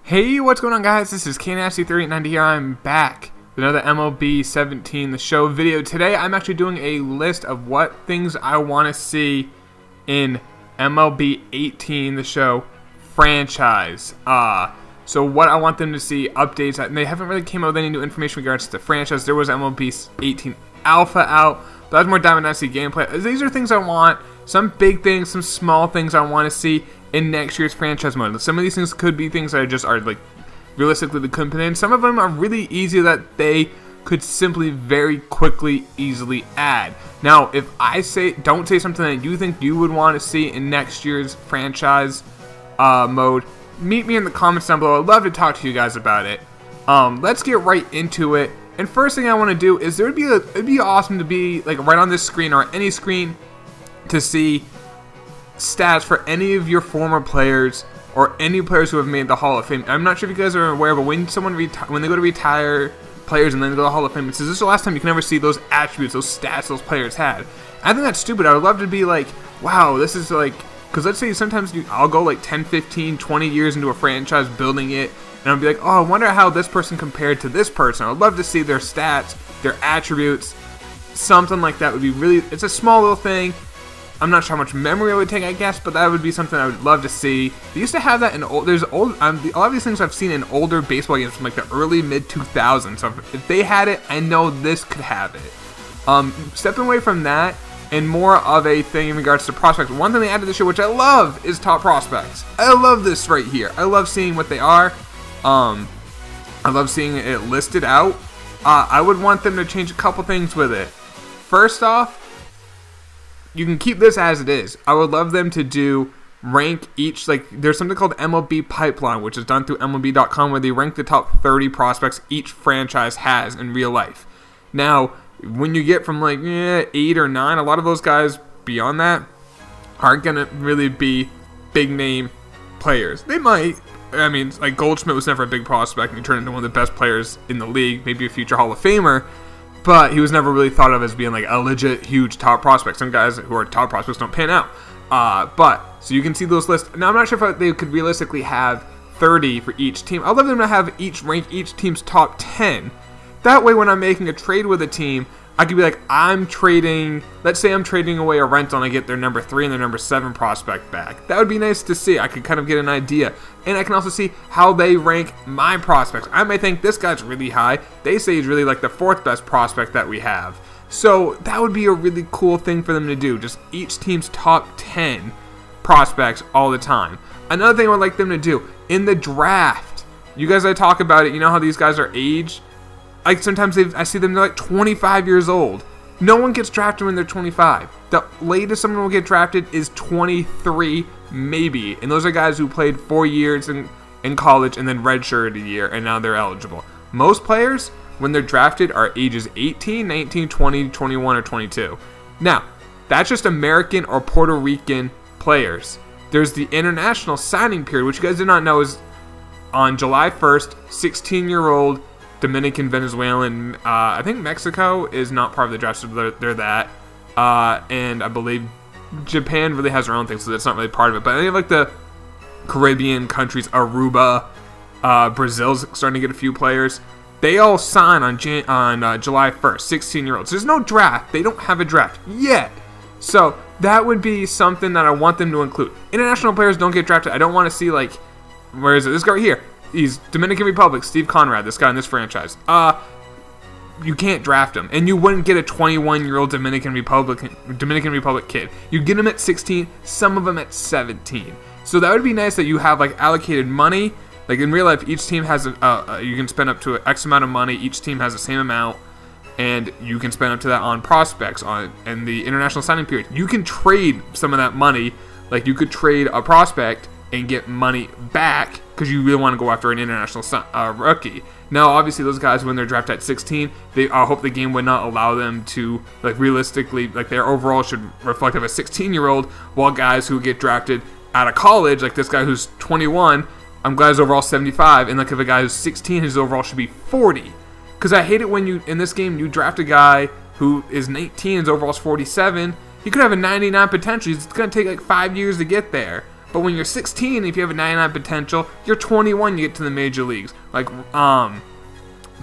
Hey, what's going on, guys? This is KNasty3890 here. I'm back with another MLB 17 The Show video. Today, I'm actually doing a list of what things I want to see in MLB 18 The Show franchise. So what I want them to see, updates, and they haven't really came out with any new information in regards to the franchise. There was MLB 18 Alpha out, but that's more Diamond Dynasty gameplay. These are things I want, some big things, some small things I want to see in next year's franchise mode. Some of these things could be things that just are like realistically they couldn't put in. Some of them are really easy that they could simply very quickly, easily add. Now, if I don't say something that you think you would want to see in next year's franchise mode, meet me in the comments down below. I'd love to talk to you guys about it. Let's get right into it. And first thing I want to do is it'd be awesome to be like right on this screen or any screen to see stats for any of your former players or any players who have made the Hall of Fame. I'm not sure if you guys are aware, but when they go to retire players and then they go to the Hall of Fame, it says this is the last time you can ever see those attributes, those stats those players had. I think that's stupid. I would love to be like, wow, this is like, because let's say sometimes I'll go like 10, 15, 20 years into a franchise building it, and I'll be like, oh, I wonder how this person compared to this person. I would love to see their stats, their attributes, something like that would be really, it's a small little thing. I'm not sure how much memory it would take, I guess, but that would be something I would love to see. They used to have that in a lot of these things I've seen in older baseball games from like the early mid 2000s. So if they had it, I know this could have it. Stepping away from that and more of a thing in regards to prospects. One thing they added to the show, which I love, is top prospects. I love this right here. I love seeing what they are. I love seeing it listed out. I would want them to change a couple things with it. First off, you can keep this as it is. I would love them to rank each, like there's something called MLB Pipeline, which is done through MLB.com, where they rank the top 30 prospects each franchise has in real life. Now, when you get from like 8 or 9, a lot of those guys beyond that aren't going to really be big name players. They might. I mean, like Goldschmidt was never a big prospect, and he turned into one of the best players in the league, maybe a future Hall of Famer. But he was never really thought of as being like a legit huge top prospect. Some guys who are top prospects don't pan out. So you can see those lists. Now I'm not sure if they could realistically have 30 for each team. I'd love them to have rank each team's top 10. That way when I'm making a trade with a team, I could be like, let's say I'm trading away a rental and I get their number 3 and their number 7 prospect back. That would be nice to see. I could kind of get an idea. And I can also see how they rank my prospects. I may think this guy's really high. They say he's really like the 4th best prospect that we have. So that would be a really cool thing for them to do. Just each team's top 10 prospects all the time. Another thing I would like them to do, in the draft, you guys that talk about it, you know how these guys are aged? Like sometimes I see them, they're like 25 years old. No one gets drafted when they're 25. The latest someone will get drafted is 23, maybe. And those are guys who played 4 years in college and then redshirted a year, and now they're eligible. Most players, when they're drafted, are ages 18, 19, 20, 21, or 22. Now, that's just American or Puerto Rican players. There's the international signing period, which you guys did not know is on July 1st, 16-year-old Dominican, Venezuelan, I think Mexico is not part of the draft, so they're that. And I believe Japan really has their own thing, so that's not really part of it. But any of like the Caribbean countries, Aruba, Brazil's starting to get a few players. They all sign on July 1st, 16-year-olds. There's no draft. They don't have a draft yet. So that would be something that I want them to include. International players don't get drafted. I don't want to see like, where is it? This guy right here. He's Dominican Republic, Steve Conrad, this guy in this franchise. You can't draft him, and you wouldn't get a 21-year-old Dominican Republic kid. You get him at 16, some of them at 17. So that would be nice that you have like allocated money. Like in real life, each team has you can spend up to X amount of money. Each team has the same amount, and you can spend up to that on prospects and the international signing period. You can trade some of that money. Like you could trade a prospect and get money back because you really want to go after an international rookie. Now, obviously, those guys, when they're drafted at 16, I hope the game would not allow them to, like, realistically, like, their overall should reflect of a 16-year-old, while guys who get drafted out of college, like this guy who's 21, I'm glad his overall 75, and like if a guy who's 16, his overall should be 40. Because I hate it when in this game, you draft a guy who is 19, his overall is 47, he could have a 99 potential. It's going to take like 5 years to get there. But when you're 16, if you have a 99 potential, you're 21, you get to the major leagues. Like, trying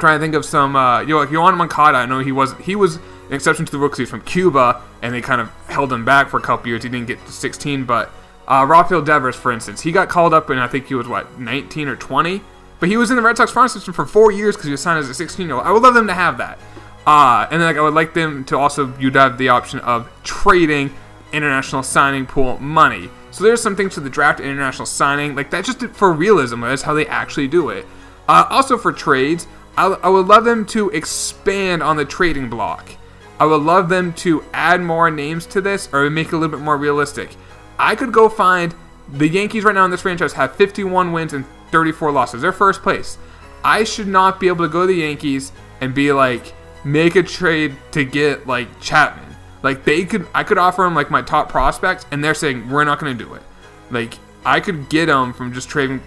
to think of some, like Yohan Moncada. I know he was an exception to the rule because he's from Cuba, and they kind of held him back for a couple years. He didn't get to 16, but Rafael Devers, for instance, he got called up, and I think he was, 19 or 20? But he was in the Red Sox farm system for 4 years because he was signed as a 16-year-old. I would love them to have that. And then I would like them to also, you'd have the option of trading international signing pool money. So there's some things to the draft, international signing, like that's just for realism. That's how they actually do it. Also for trades, I would love them to expand on the trading block. I would love them to add more names to this or make it a little bit more realistic. I could go find the Yankees right now in this franchise have 51 wins and 34 losses. They're first place. I should not be able to go to the Yankees and be like, make a trade to get like Chapman. Like I could offer them like my top prospects, and they're saying we're not going to do it. Like I could get them from just trading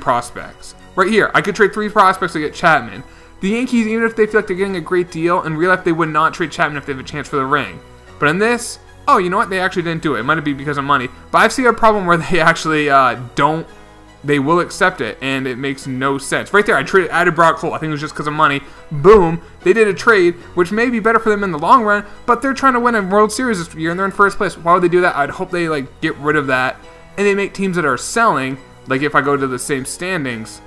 prospects. Right here, I could trade 3 prospects to get Chapman. The Yankees, even if they feel like they're getting a great deal, in real life they would not trade Chapman if they have a chance for the ring. But in this, oh, you know what? They actually didn't do it. It might be because of money. But I've seen a problem where they actually don't. They will accept it, and it makes no sense. Right there, I added Brock Cole. I think it was just because of money. Boom. They did a trade, which may be better for them in the long run, but they're trying to win a World Series this year, and they're in first place. Why would they do that? I'd hope they like get rid of that, and they make teams that are selling. Like if I go to the same standings,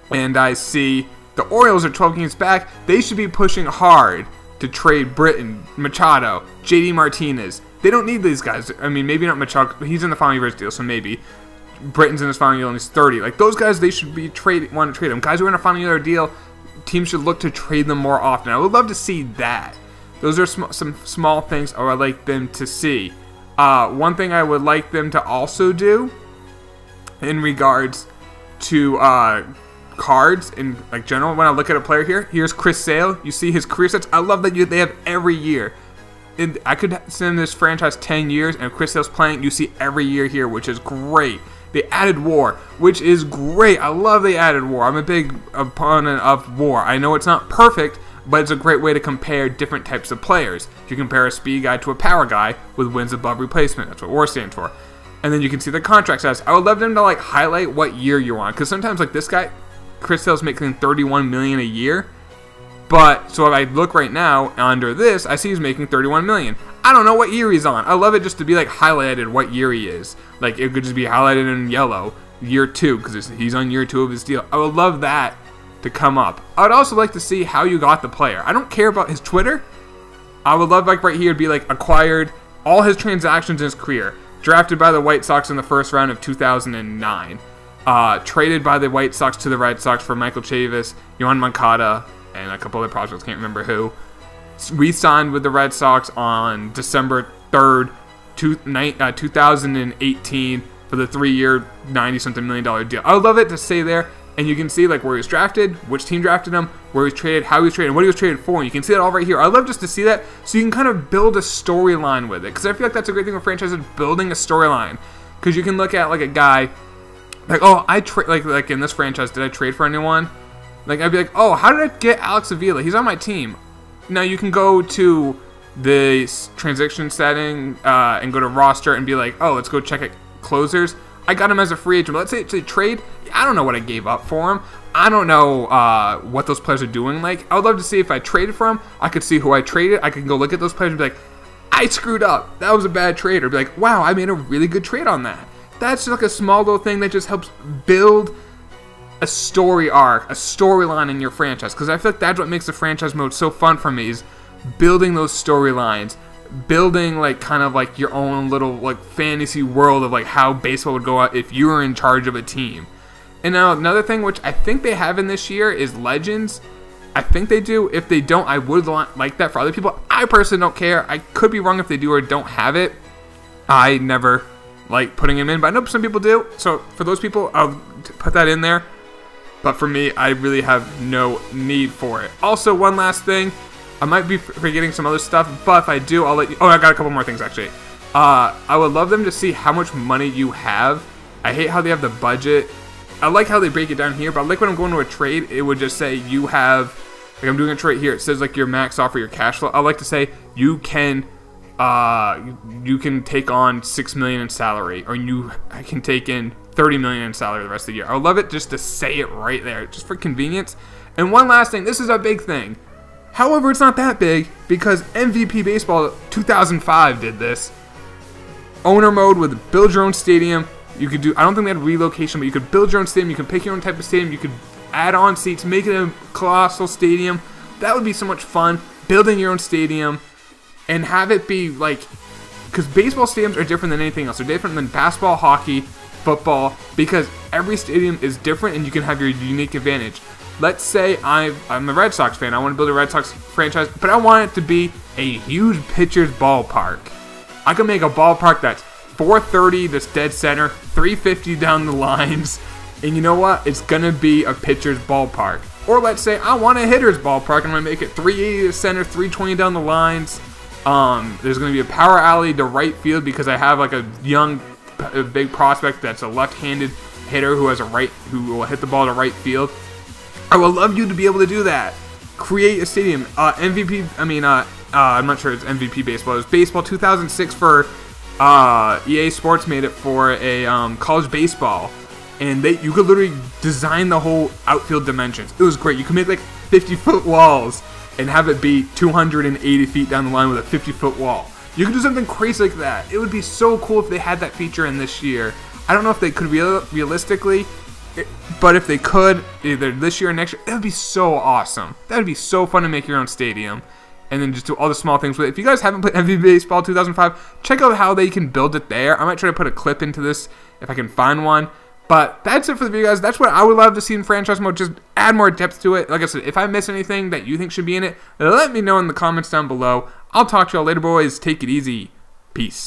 and I see the Orioles are 12 games back, they should be pushing hard to trade Britton, Machado, JD Martinez. They don't need these guys. I mean, maybe not Machado, but he's in the final year of his deal, so maybe. Britton's in his final year and he's 30. Like those guys, they should be want to trade them. Guys who are in a final year deal, teams should look to trade them more often. I would love to see that. Those are some small things I would like them to see. One thing I would like them to also do in regards to cards in like general, when I look at a player here, here's Chris Sale. You see his career sets. I love that they have every year. And I could send this franchise 10 years, and if Chris Sale's playing, you see every year here, which is great. They added WAR, which is great. I love they added WAR. I'm a big opponent of WAR. I know it's not perfect, but it's a great way to compare different types of players. You compare a speed guy to a power guy with wins above replacement. That's what WAR stands for. And then you can see the contract status. I would love them to like highlight what year you're on, because sometimes like this guy, Chris Sale's making $31 million a year. But so if I look right now under this, I see he's making $31 million. I don't know what year he's on. I love it just to be like highlighted what year he is. Like it could just be highlighted in yellow, year 2, because he's on year 2 of his deal. I would love that to come up. I would also like to see how you got the player. I don't care about his Twitter. I would love like right here to be like acquired all his transactions in his career. Drafted by the White Sox in the first round of 2009. Traded by the White Sox to the Red Sox for Michael Chavis, Yohan Moncada, and a couple other prospects, can't remember who. Re-signed with the Red Sox on December 3rd, 2018 for the 3-year, $90-something million deal. I would love it to say there, and you can see like where he was drafted, which team drafted him, where he was traded, how he was traded, and what he was traded for. And you can see that all right here. I love just to see that, so you can kind of build a storyline with it, because I feel like that's a great thing with franchises, building a storyline. Because you can look at like a guy, like, oh, I trade like in this franchise, did I trade for anyone? Like I'd be like, oh, how did I get Alex Avila? He's on my team. Now you can go to the transaction setting and go to roster and be like, oh, let's go check at closers. I got him as a free agent. But let's say it's a trade. I don't know what I gave up for him. I don't know what those players are doing. Like I would love to see if I traded for him. I could see who I traded. I could go look at those players and be like, I screwed up. That was a bad trade. Or be like, wow, I made a really good trade on that. That's just like a small little thing that just helps build a story arc, a storyline in your franchise, because I feel like that's what makes the franchise mode so fun for me, is building those storylines, building like kind of like your own little like fantasy world of like how baseball would go out if you were in charge of a team. And now another thing which I think they have in this year is Legends. I think they do. If they don't, I would like that for other people. I personally don't care. I could be wrong if they do or don't have it. I never like putting them in, but I know some people do. So for those people, I'll put that in there. But for me, I really have no need for it. Also, one last thing. I might be forgetting some other stuff, but if I do, I'll let you... Oh, I got a couple more things, actually. I would love them to see how much money you have. I hate how they have the budget. I like how they break it down here, but I like when I'm going to a trade, it would just say you have... Like, I'm doing a trade here. It says, like, your max offer, your cash flow. I like to say you can you can take on $6 million in salary, or you can take in $30 million in salary the rest of the year. I would love it just to say it right there, just for convenience. And one last thing, this is a big thing. However, it's not that big because MVP Baseball 2005 did this. Owner mode with build your own stadium. You could do, I don't think they had relocation, but you could build your own stadium. You could pick your own type of stadium. You could add on seats, make it a colossal stadium. That would be so much fun. Building your own stadium and have it be like, because baseball stadiums are different than anything else. They're different than basketball, hockey, football, because every stadium is different and you can have your unique advantage. Let's say I'm a Red Sox fan. I want to build a Red Sox franchise, but I want it to be a huge pitcher's ballpark. I can make a ballpark that's 430 that's dead center, 350 down the lines, and you know what? It's going to be a pitcher's ballpark. Or let's say I want a hitter's ballpark, and I'm going to make it 380 to center, 320 down the lines. There's going to be a power alley to right field because I have like a young, big prospect that's a left-handed hitter who will hit the ball to right field. I would love you to be able to do that. Create a stadium. MVP, I'm not sure it's MVP Baseball. It was Baseball 2006 for EA Sports made it for a college baseball. And you could literally design the whole outfield dimensions. It was great. You could make like 50-foot walls and have it be 280 feet down the line with a 50-foot wall. You could do something crazy like that. It would be so cool if they had that feature in this year. I don't know if they could realistically, but if they could, either this year or next year, that would be so awesome. That would be so fun to make your own stadium. And then just do all the small things with it. If you guys haven't played MVP Baseball 2005, check out how they can build it there. I might try to put a clip into this if I can find one. But that's it for the video, guys. That's what I would love to see in franchise mode. Just add more depth to it. Like I said, if I miss anything that you think should be in it, let me know in the comments down below. I'll talk to y'all later, boys. Take it easy. Peace.